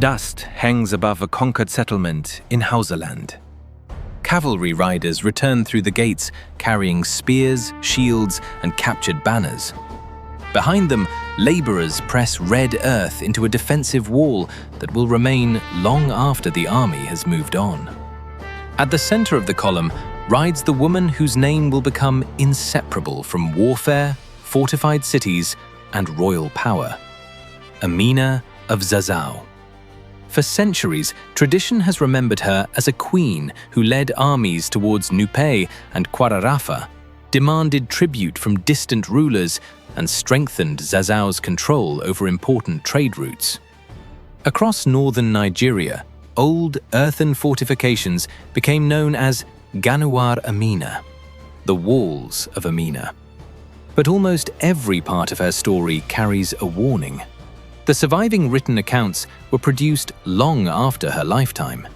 Dust hangs above a conquered settlement in Hausa land. Cavalry riders return through the gates carrying spears, shields, and captured banners. Behind them, laborers press red earth into a defensive wall that will remain long after the army has moved on. At the center of the column rides the woman whose name will become inseparable from warfare, fortified cities, and royal power: Amina of Zazzau. For centuries, tradition has remembered her as a queen who led armies towards Nupe and Kwararafa, demanded tribute from distant rulers, and strengthened Zazzau's control over important trade routes. Across northern Nigeria, old earthen fortifications became known as ganuwar Amina, the walls of Amina. But almost every part of her story carries a warning. The surviving written accounts were produced long after her lifetime.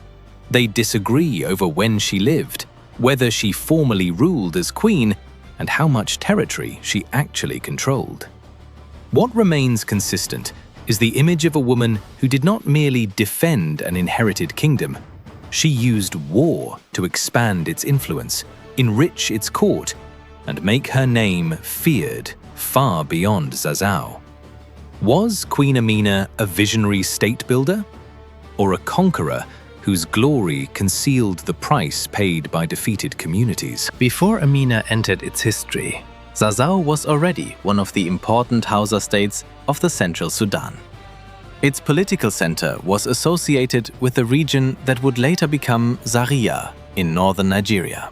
They disagree over when she lived, whether she formally ruled as queen, and how much territory she actually controlled. What remains consistent is the image of a woman who did not merely defend an inherited kingdom. She used war to expand its influence, enrich its court, and make her name feared far beyond Zazzau. Was Queen Amina a visionary state builder, or a conqueror whose glory concealed the price paid by defeated communities? Before Amina entered its history, Zazzau was already one of the important Hausa states of the Central Sudan. Its political center was associated with the region that would later become Zaria in northern Nigeria.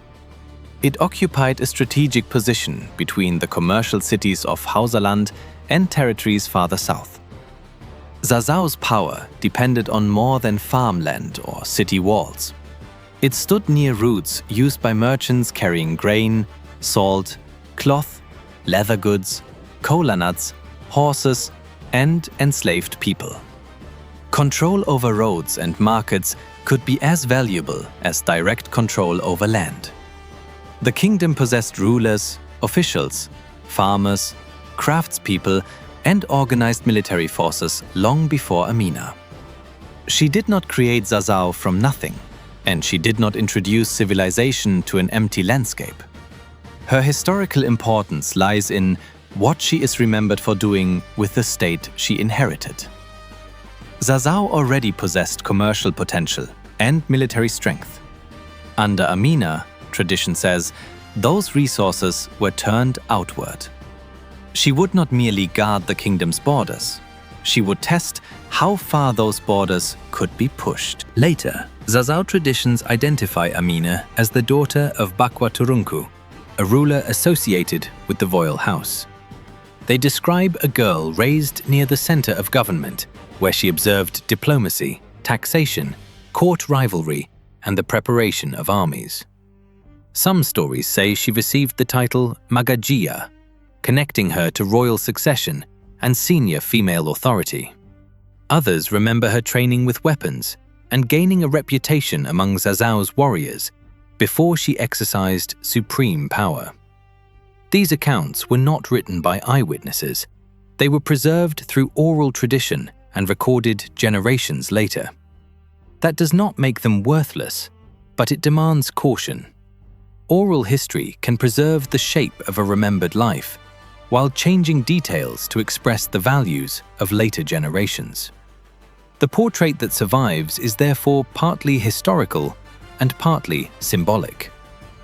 It occupied a strategic position between the commercial cities of Hausaland and territories farther south. Zazzau's power depended on more than farmland or city walls. It stood near routes used by merchants carrying grain, salt, cloth, leather goods, cola nuts, horses, and enslaved people. Control over roads and markets could be as valuable as direct control over land. The kingdom possessed rulers, officials, farmers, craftspeople, and organized military forces long before Amina. She did not create Zazzau from nothing, and she did not introduce civilization to an empty landscape. Her historical importance lies in what she is remembered for doing with the state she inherited. Zazzau already possessed commercial potential and military strength. Under Amina, tradition says, those resources were turned outward. She would not merely guard the kingdom's borders. She would test how far those borders could be pushed. Later, Zazzau traditions identify Amina as the daughter of Bakwa Turunku, a ruler associated with the royal house. They describe a girl raised near the center of government, where she observed diplomacy, taxation, court rivalry, and the preparation of armies. Some stories say she received the title Magajia, connecting her to royal succession and senior female authority. Others remember her training with weapons and gaining a reputation among Zazzau's warriors before she exercised supreme power. These accounts were not written by eyewitnesses. They were preserved through oral tradition and recorded generations later. That does not make them worthless, but it demands caution. Oral history can preserve the shape of a remembered life, while changing details to express the values of later generations. The portrait that survives is therefore partly historical and partly symbolic.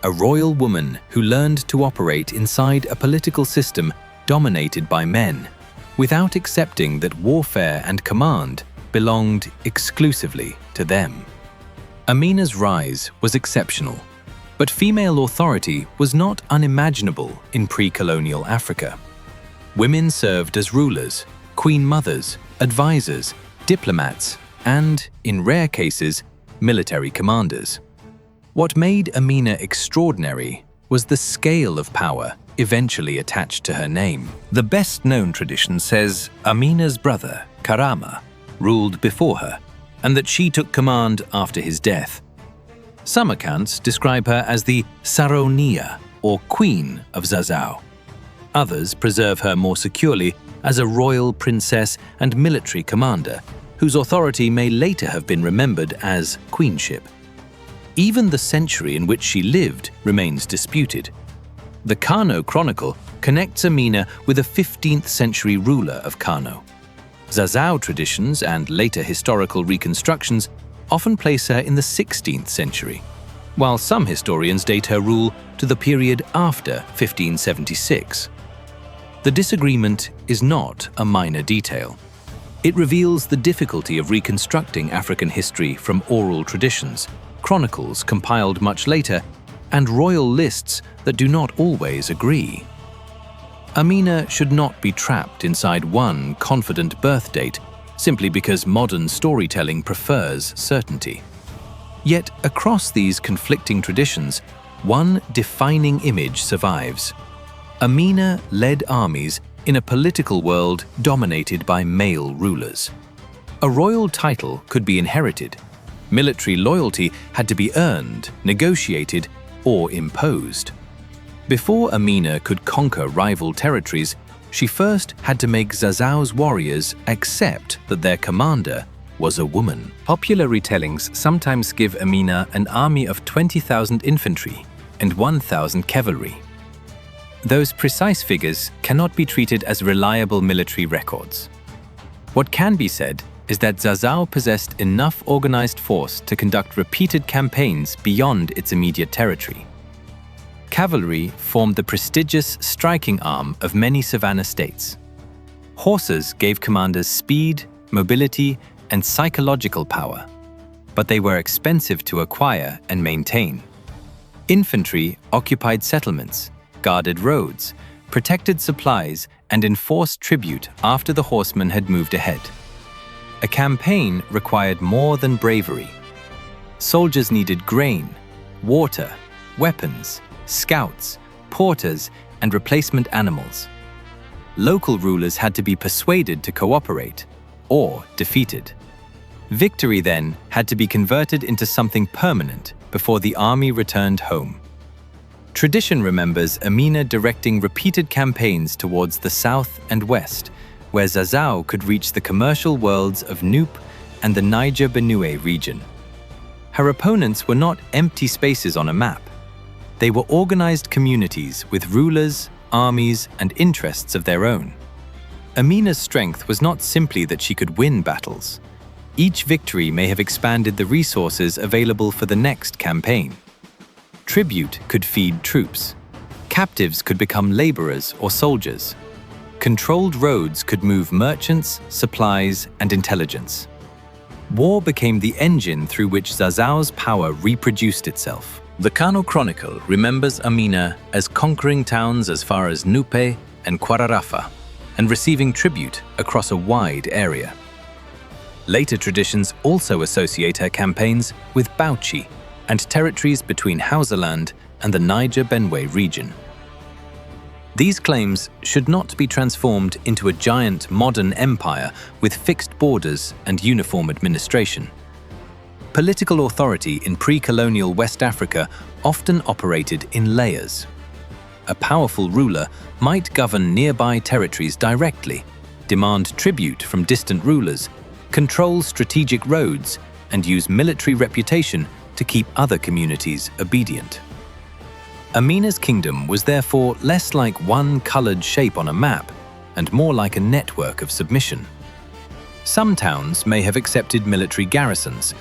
A royal woman who learned to operate inside a political system dominated by men, without accepting that warfare and command belonged exclusively to them. Amina's rise was exceptional, but female authority was not unimaginable in pre-colonial Africa. Women served as rulers, queen mothers, advisors, diplomats, and, in rare cases, military commanders. What made Amina extraordinary was the scale of power eventually attached to her name. The best-known tradition says Amina's brother, Karama, ruled before her, and that she took command after his death. Some accounts describe her as the Saronia, or Queen of Zazzau. Others preserve her more securely as a royal princess and military commander whose authority may later have been remembered as queenship. Even the century in which she lived remains disputed. The Kano Chronicle connects Amina with a 15th century ruler of Kano. Zazzau traditions and later historical reconstructions often place her in the 16th century, while some historians date her rule to the period after 1576. The disagreement is not a minor detail. It reveals the difficulty of reconstructing African history from oral traditions, chronicles compiled much later, and royal lists that do not always agree. Amina should not be trapped inside one confident birth date simply because modern storytelling prefers certainty. Yet across these conflicting traditions, one defining image survives. Amina led armies in a political world dominated by male rulers. A royal title could be inherited. Military loyalty had to be earned, negotiated, or imposed. Before Amina could conquer rival territories, she first had to make Zazzau's warriors accept that their commander was a woman. Popular retellings sometimes give Amina an army of 20,000 infantry and 1,000 cavalry. Those precise figures cannot be treated as reliable military records. What can be said is that Zazzau possessed enough organized force to conduct repeated campaigns beyond its immediate territory. Cavalry formed the prestigious striking arm of many savanna states. Horses gave commanders speed, mobility, and psychological power, but they were expensive to acquire and maintain. Infantry occupied settlements, guarded roads, protected supplies, and enforced tribute after the horsemen had moved ahead. A campaign required more than bravery. Soldiers needed grain, water, weapons, scouts, porters, and replacement animals. Local rulers had to be persuaded to cooperate or defeated. Victory then had to be converted into something permanent before the army returned home. Tradition remembers Amina directing repeated campaigns towards the south and west, where Zazzau could reach the commercial worlds of Nupe and the Niger-Benue region. Her opponents were not empty spaces on a map. They were organized communities with rulers, armies, and interests of their own. Amina's strength was not simply that she could win battles. Each victory may have expanded the resources available for the next campaign. Tribute could feed troops. Captives could become laborers or soldiers. Controlled roads could move merchants, supplies, and intelligence. War became the engine through which Zazzau's power reproduced itself. The Kano Chronicle remembers Amina as conquering towns as far as Nupe and Kwararafa, and receiving tribute across a wide area. Later traditions also associate her campaigns with Bauchi and territories between Hausa land and the Niger-Benue region. These claims should not be transformed into a giant modern empire with fixed borders and uniform administration. Political authority in pre-colonial West Africa often operated in layers. A powerful ruler might govern nearby territories directly, demand tribute from distant rulers, control strategic roads, and use military reputation to keep other communities obedient. Amina's kingdom was therefore less like one colored shape on a map and more like a network of submission. Some towns may have accepted military garrisons,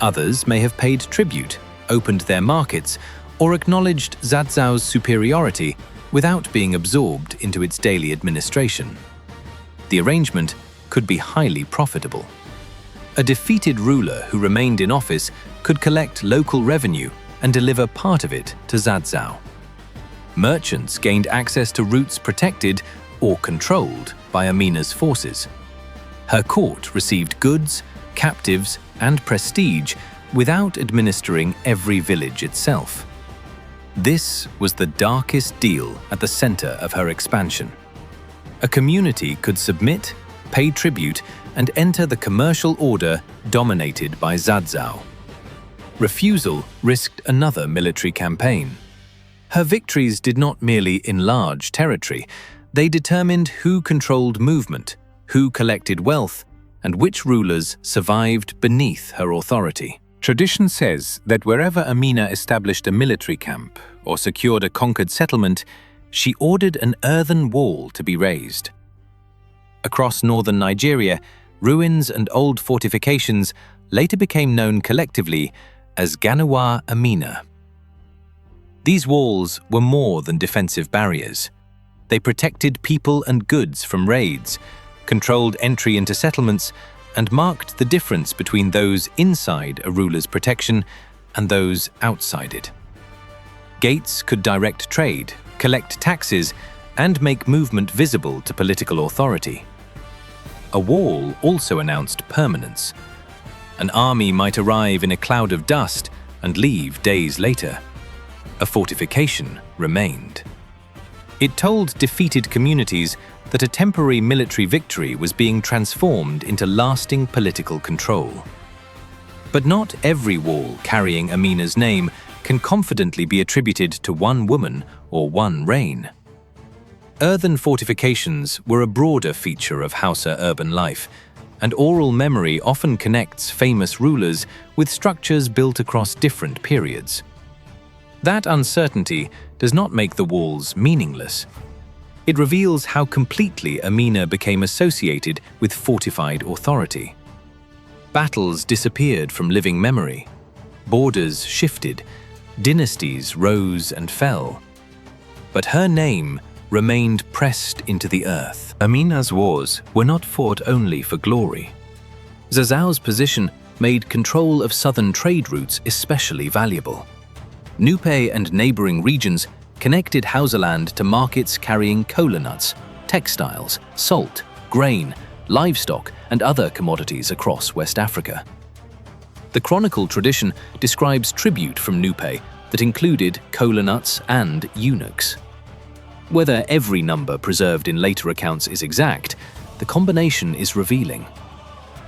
others may have paid tribute, opened their markets, or acknowledged Zazzau's superiority without being absorbed into its daily administration. The arrangement could be highly profitable. A defeated ruler who remained in office could collect local revenue and deliver part of it to Zazzau. Merchants gained access to routes protected or controlled by Amina's forces. Her court received goods, captives, and prestige without administering every village itself. This was the darkest deal at the center of her expansion. A community could submit, pay tribute, and enter the commercial order dominated by Zazzau. Refusal risked another military campaign. Her victories did not merely enlarge territory, they determined who controlled movement, who collected wealth, and which rulers survived beneath her authority. Tradition says that wherever Amina established a military camp or secured a conquered settlement, she ordered an earthen wall to be raised. Across northern Nigeria, ruins and old fortifications later became known collectively as ganuwar Amina. These walls were more than defensive barriers. They protected people and goods from raids, controlled entry into settlements, and marked the difference between those inside a ruler's protection and those outside it. Gates could direct trade, collect taxes, and make movement visible to political authority. A wall also announced permanence. An army might arrive in a cloud of dust and leave days later. A fortification remained. It told defeated communities that a temporary military victory was being transformed into lasting political control. But not every wall carrying Amina's name can confidently be attributed to one woman or one reign. Earthen fortifications were a broader feature of Hausa urban life, and oral memory often connects famous rulers with structures built across different periods. That uncertainty does not make the walls meaningless. It reveals how completely Amina became associated with fortified authority. Battles disappeared from living memory. Borders shifted. Dynasties rose and fell. But her name remained pressed into the earth. Amina's wars were not fought only for glory. Zazzau's position made control of southern trade routes especially valuable. Nupe and neighboring regions connected Hausaland to markets carrying kola nuts, textiles, salt, grain, livestock, and other commodities across West Africa. The chronicle tradition describes tribute from Nupe that included kola nuts and eunuchs. Whether every number preserved in later accounts is exact, the combination is revealing.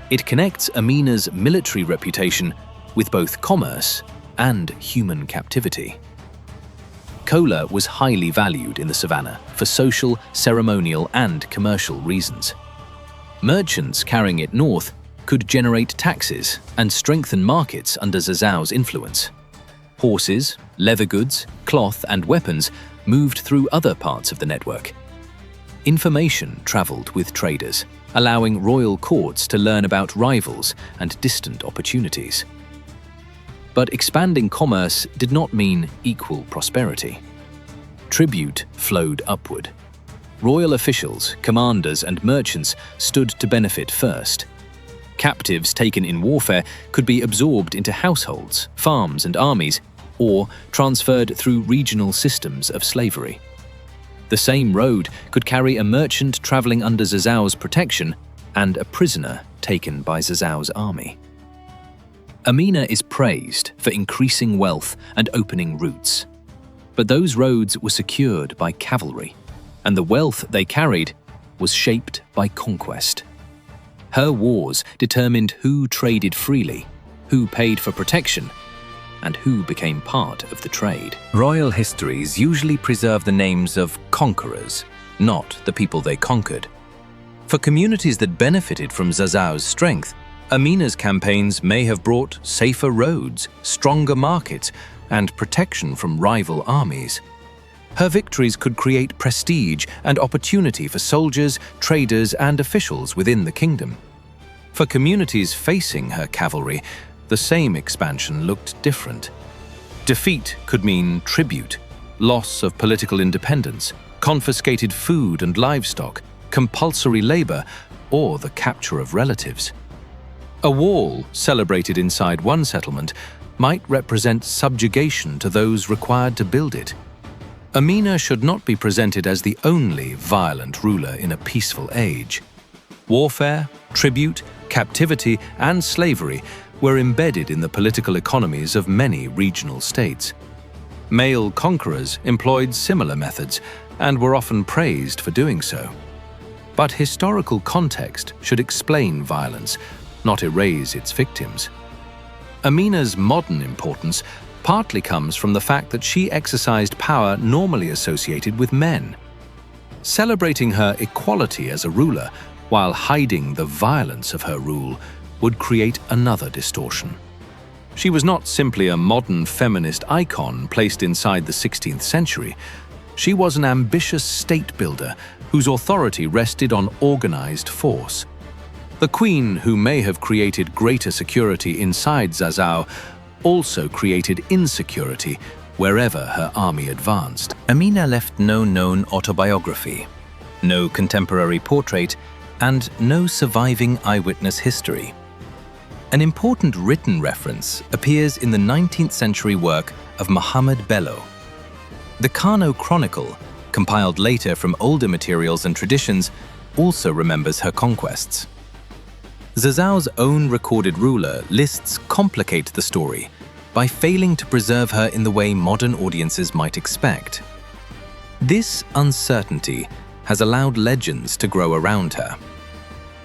It connects Amina's military reputation with both commerce and human captivity. Kola was highly valued in the savannah for social, ceremonial, and commercial reasons. Merchants carrying it north could generate taxes and strengthen markets under Zazzau's influence. Horses, leather goods, cloth, and weapons moved through other parts of the network. Information traveled with traders, allowing royal courts to learn about rivals and distant opportunities. But expanding commerce did not mean equal prosperity. Tribute flowed upward. Royal officials, commanders, and merchants stood to benefit first. Captives taken in warfare could be absorbed into households, farms, and armies, or transferred through regional systems of slavery. The same road could carry a merchant traveling under Zazzau's protection and a prisoner taken by Zazzau's army. Amina is praised for increasing wealth and opening routes. But those roads were secured by cavalry, and the wealth they carried was shaped by conquest. Her wars determined who traded freely, who paid for protection, and who became part of the trade. Royal histories usually preserve the names of conquerors, not the people they conquered. For communities that benefited from Zazzau's strength, Amina's campaigns may have brought safer roads, stronger markets, and protection from rival armies. Her victories could create prestige and opportunity for soldiers, traders, and officials within the kingdom. For communities facing her cavalry, the same expansion looked different. Defeat could mean tribute, loss of political independence, confiscated food and livestock, compulsory labor, or the capture of relatives. A wall celebrated inside one settlement might represent subjugation to those required to build it. Amina should not be presented as the only violent ruler in a peaceful age. Warfare, tribute, captivity, and slavery were embedded in the political economies of many regional states. Male conquerors employed similar methods and were often praised for doing so. But historical context should explain violence, not erase its victims. Amina's modern importance partly comes from the fact that she exercised power normally associated with men. Celebrating her equality as a ruler while hiding the violence of her rule would create another distortion. She was not simply a modern feminist icon placed inside the 16th century. She was an ambitious state builder whose authority rested on organized force. The queen, who may have created greater security inside Zazzau, also created insecurity wherever her army advanced. Amina left no known autobiography, no contemporary portrait, and no surviving eyewitness history. An important written reference appears in the 19th century work of Muhammad Bello. The Kano Chronicle, compiled later from older materials and traditions, also remembers her conquests. Zazzau's own recorded ruler lists complicate the story by failing to preserve her in the way modern audiences might expect. This uncertainty has allowed legends to grow around her.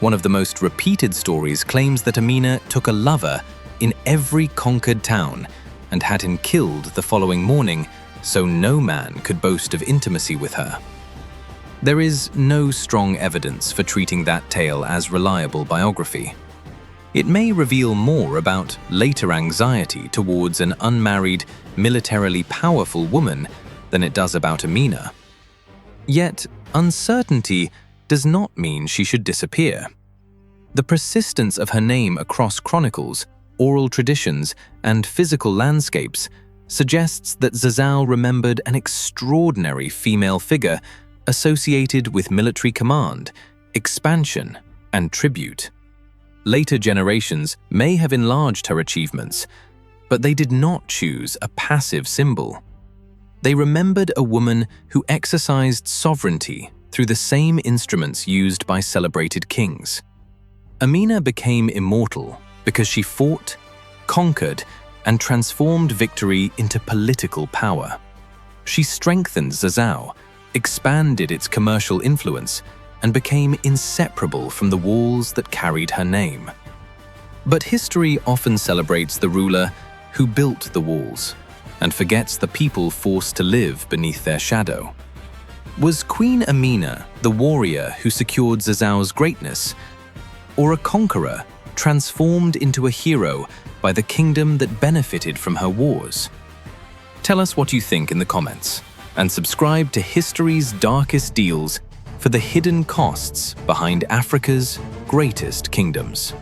One of the most repeated stories claims that Amina took a lover in every conquered town and had him killed the following morning so no man could boast of intimacy with her. There is no strong evidence for treating that tale as reliable biography. It may reveal more about later anxiety towards an unmarried, militarily powerful woman than it does about Amina. Yet, uncertainty does not mean she should disappear. The persistence of her name across chronicles, oral traditions, and physical landscapes suggests that Zazzau remembered an extraordinary female figure associated with military command, expansion, and tribute. Later generations may have enlarged her achievements, but they did not choose a passive symbol. They remembered a woman who exercised sovereignty through the same instruments used by celebrated kings. Amina became immortal because she fought, conquered, and transformed victory into political power. She strengthened Zazzau, expanded its commercial influence, and became inseparable from the walls that carried her name. But history often celebrates the ruler who built the walls and forgets the people forced to live beneath their shadow. Was Queen Amina the warrior who secured Zazzau's greatness, or a conqueror transformed into a hero by the kingdom that benefited from her wars? Tell us what you think in the comments, and subscribe to History's Darkest Deals for the hidden costs behind Africa's greatest kingdoms.